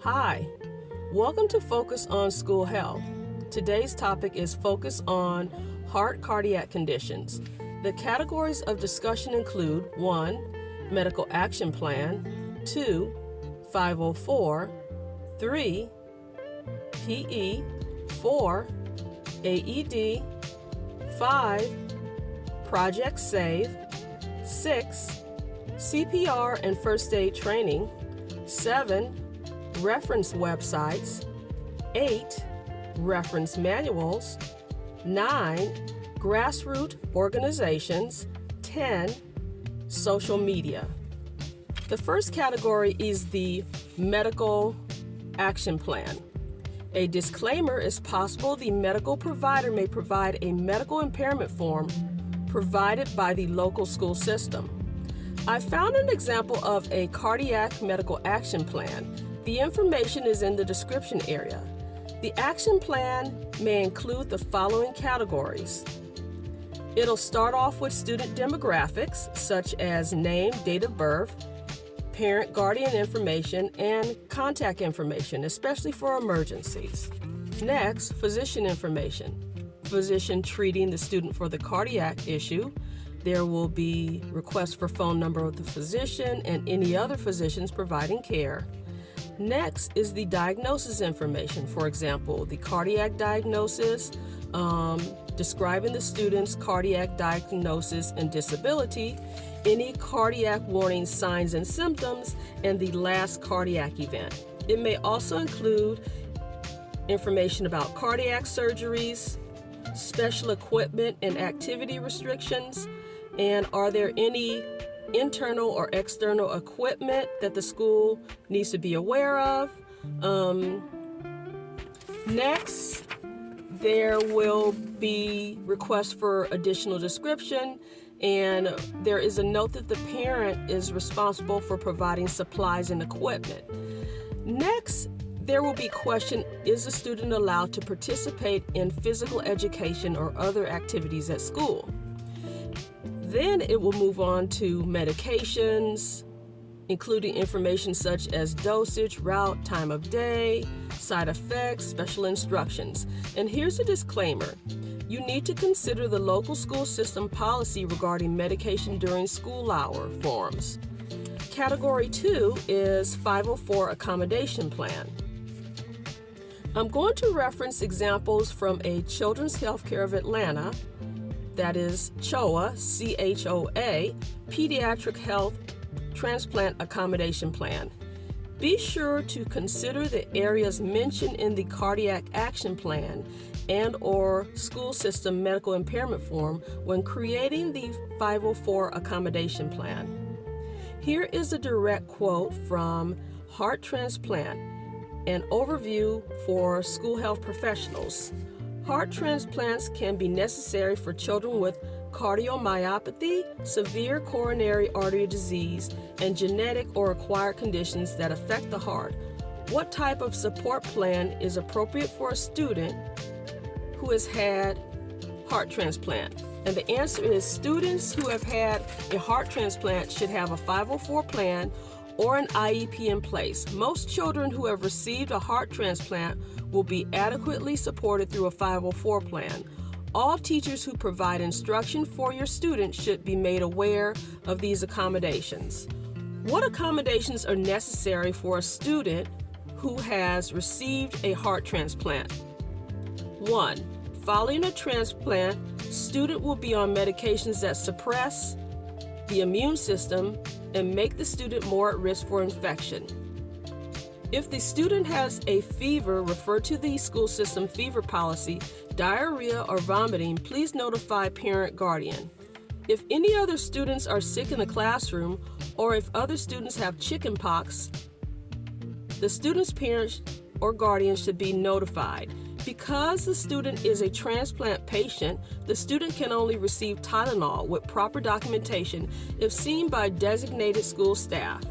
Hi, welcome to Focus on School Health. Today's topic is Focus on Heart Cardiac Conditions. The categories of discussion include 1. Medical Action Plan, 2. 504, 3. PE, 4. AED, 5. Project SAVE, 6. CPR and first aid training, 7. Reference websites, 8. Reference manuals, 9. Grassroots organizations, 10. Social media. The first category is the Medical Action Plan. A disclaimer is possible. The medical provider may provide a medical impairment form provided by the local school system. I found an example of a cardiac medical action plan. The information is in the description area. The action plan may include the following categories. It'll start off with student demographics, such as name, date of birth, parent guardian information, and contact information, especially for emergencies. Next, physician information. Physician treating the student for the cardiac issue. There will be requests for phone number of the physician and any other physicians providing care. Next is the diagnosis information. For example, the cardiac diagnosis, describing the student's cardiac diagnosis and disability, any cardiac warning signs and symptoms, and the last cardiac event. It may also include information about cardiac surgeries, special equipment and activity restrictions, and are there any internal or external equipment that the school needs to be aware of. Next, there will be requests for additional description, and there is a note that the parent is responsible for providing supplies and equipment. Next, there will be question, is the student allowed to participate in physical education or other activities at school? Then it will move on to medications, including information such as dosage, route, time of day, side effects, special instructions. And here's a disclaimer. You need to consider the local school system policy regarding medication during school hour forms. Category 2 is 504 Accommodation Plan. I'm going to reference examples from a Children's Healthcare of Atlanta, that is CHOA, C-H-O-A, Pediatric Health Transplant Accommodation Plan. Be sure to consider the areas mentioned in the Cardiac Action Plan and or school system medical impairment form when creating the 504 Accommodation Plan. Here is a direct quote from Heart Transplant, an overview for school health professionals. Heart transplants can be necessary for children with cardiomyopathy, severe coronary artery disease, and genetic or acquired conditions that affect the heart. What type of support plan is appropriate for a student who has had heart transplant? And the answer is students who have had a heart transplant should have a 504 plan or an IEP in place. Most children who have received a heart transplant will be adequately supported through a 504 plan. All teachers who provide instruction for your students should be made aware of these accommodations. What accommodations are necessary for a student who has received a heart transplant? 1. Following a transplant, student will be on medications that suppress the immune system and make the student more at risk for infection. If the student has a fever, refer to the school system fever policy, diarrhea or vomiting, please notify parent guardian. If any other students are sick in the classroom or if other students have chicken pox, the student's parents or guardian should be notified. Because the student is a transplant patient, the student can only receive Tylenol with proper documentation if seen by designated school staff.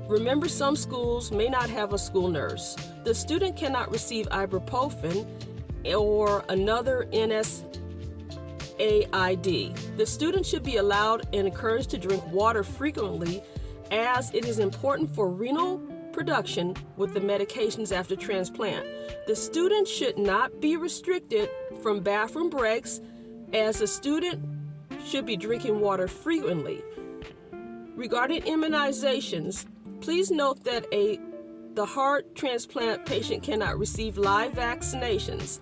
Remember, some schools may not have a school nurse. The student cannot receive ibuprofen or another NSAID. The student should be allowed and encouraged to drink water frequently, as it is important for renal production with the medications after transplant. The student should not be restricted from bathroom breaks, as the student should be drinking water frequently. Regarding immunizations, please note that the heart transplant patient cannot receive live vaccinations.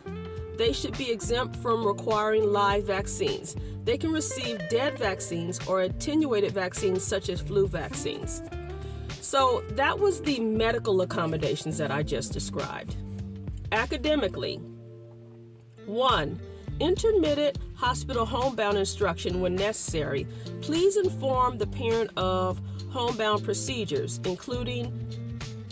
They should be exempt from requiring live vaccines. They can receive dead vaccines or attenuated vaccines such as flu vaccines. So that was the medical accommodations that I just described. Academically, 1. Intermittent hospital homebound instruction when necessary. Please inform the parent of homebound procedures, including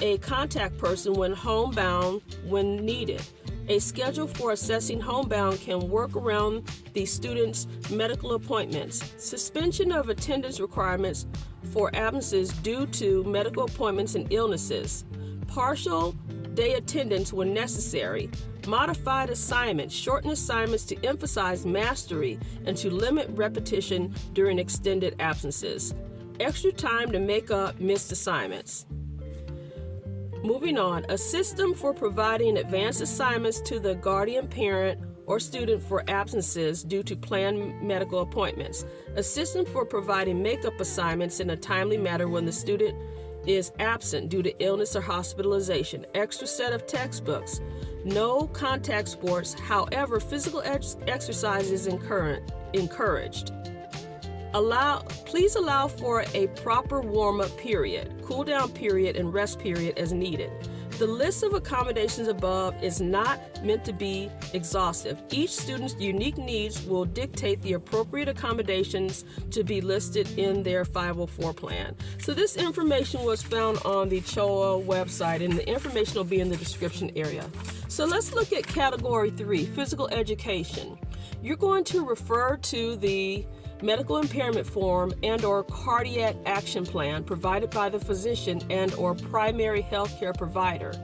a contact person when homebound when needed. A schedule for assessing homebound can work around the student's medical appointments. Suspension of attendance requirements for absences due to medical appointments and illnesses. Partial day attendance when necessary. Modified assignments, shorten assignments to emphasize mastery and to limit repetition during extended absences. Extra time to make up missed assignments. Moving on, a system for providing advanced assignments to the guardian parent or student for absences due to planned medical appointments. A system for providing makeup assignments in a timely manner when the student is absent due to illness or hospitalization. Extra set of textbooks. No contact sports, however, physical exercise is encouraged. Please allow for a proper warm-up period, cool-down period, and rest period as needed. The list of accommodations above is not meant to be exhaustive. Each student's unique needs will dictate the appropriate accommodations to be listed in their 504 plan. So this information was found on the CHOA website, and the information will be in the description area. So let's look at category 3, physical education. You're going to refer to the medical impairment form and or cardiac action plan provided by the physician and or primary health care provider.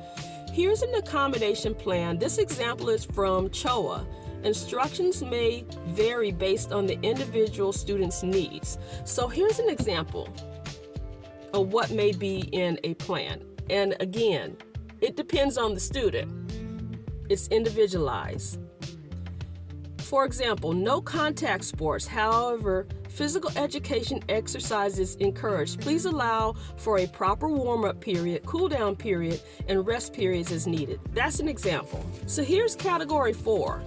Here's an accommodation plan. This example is from CHOA. Instructions may vary based on the individual student's needs. So here's an example of what may be in a plan. And again, it depends on the student. It's individualized. For example, no contact sports. However, physical education exercises encouraged. Please allow for a proper warm-up period, cool-down period, and rest periods as needed. That's an example. So here's category 4.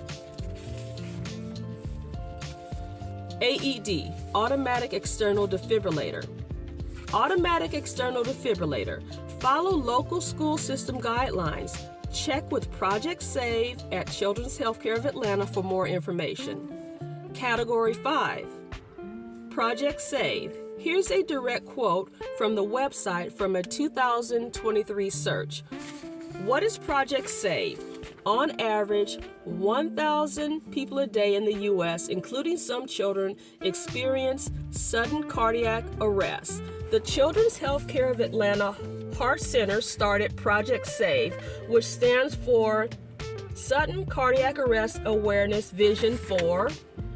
AED, automatic external defibrillator. Automatic external defibrillator. Follow local school system guidelines. Check with Project SAVE at Children's Healthcare of Atlanta for more information. Category 5, Project SAVE. Here's a direct quote from the website from a 2023 search. What is Project SAVE? On average, 1,000 people a day in the U.S., including some children, experience sudden cardiac arrest. The Children's Healthcare of Atlanta Heart Center started Project SAVE, which stands for Sudden Cardiac Arrest Awareness Vision for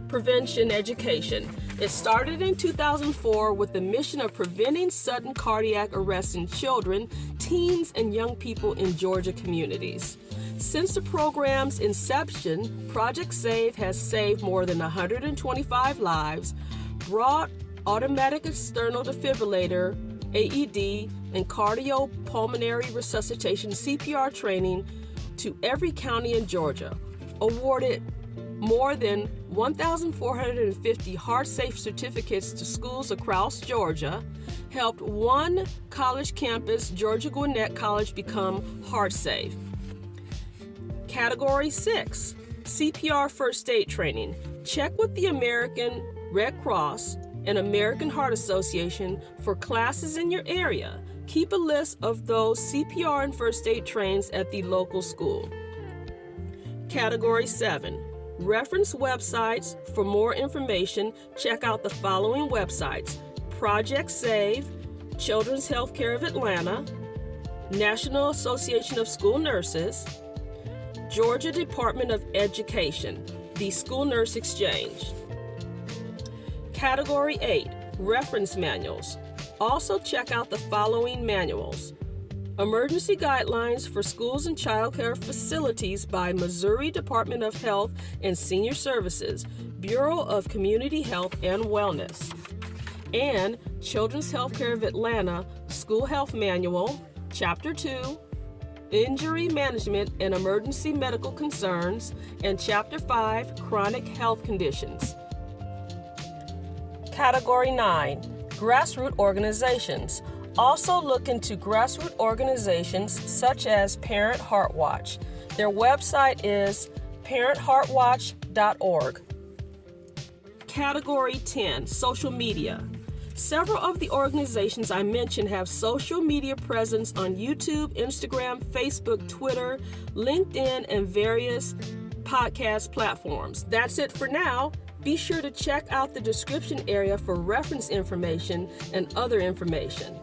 Prevention Education. It started in 2004 with the mission of preventing sudden cardiac arrest in children, teens, and young people in Georgia communities. Since the program's inception, Project SAVE has saved more than 125 lives, brought automatic external defibrillator, AED, and cardiopulmonary resuscitation CPR training to every county in Georgia, awarded more than 1,450 heart-safe certificates to schools across Georgia, helped one college campus, Georgia Gwinnett College, become heart-safe. Category 6, CPR first aid training. Check with the American Red Cross and American Heart Association for classes in your area. Keep a list of those CPR and first aid trainings at the local school. Category 7, reference websites. For more information, check out the following websites: Project SAVE, Children's Healthcare of Atlanta, National Association of School Nurses, Georgia Department of Education, the School Nurse Exchange. Category 8, reference manuals. Also check out the following manuals: Emergency Guidelines for Schools and Childcare Facilities by Missouri Department of Health and Senior Services, Bureau of Community Health and Wellness. And Children's Healthcare of Atlanta School Health Manual, Chapter 2, Injury Management and Emergency Medical Concerns, and Chapter 5, Chronic Health Conditions. Category 9, Grassroots Organizations. Also look into grassroots organizations such as Parent Heart Watch. Their website is parentheartwatch.org. Category 10, Social Media. Several of the organizations I mentioned have social media presence on YouTube, Instagram, Facebook, Twitter, LinkedIn, and various podcast platforms. That's it for now. Be sure to check out the description area for reference information and other information.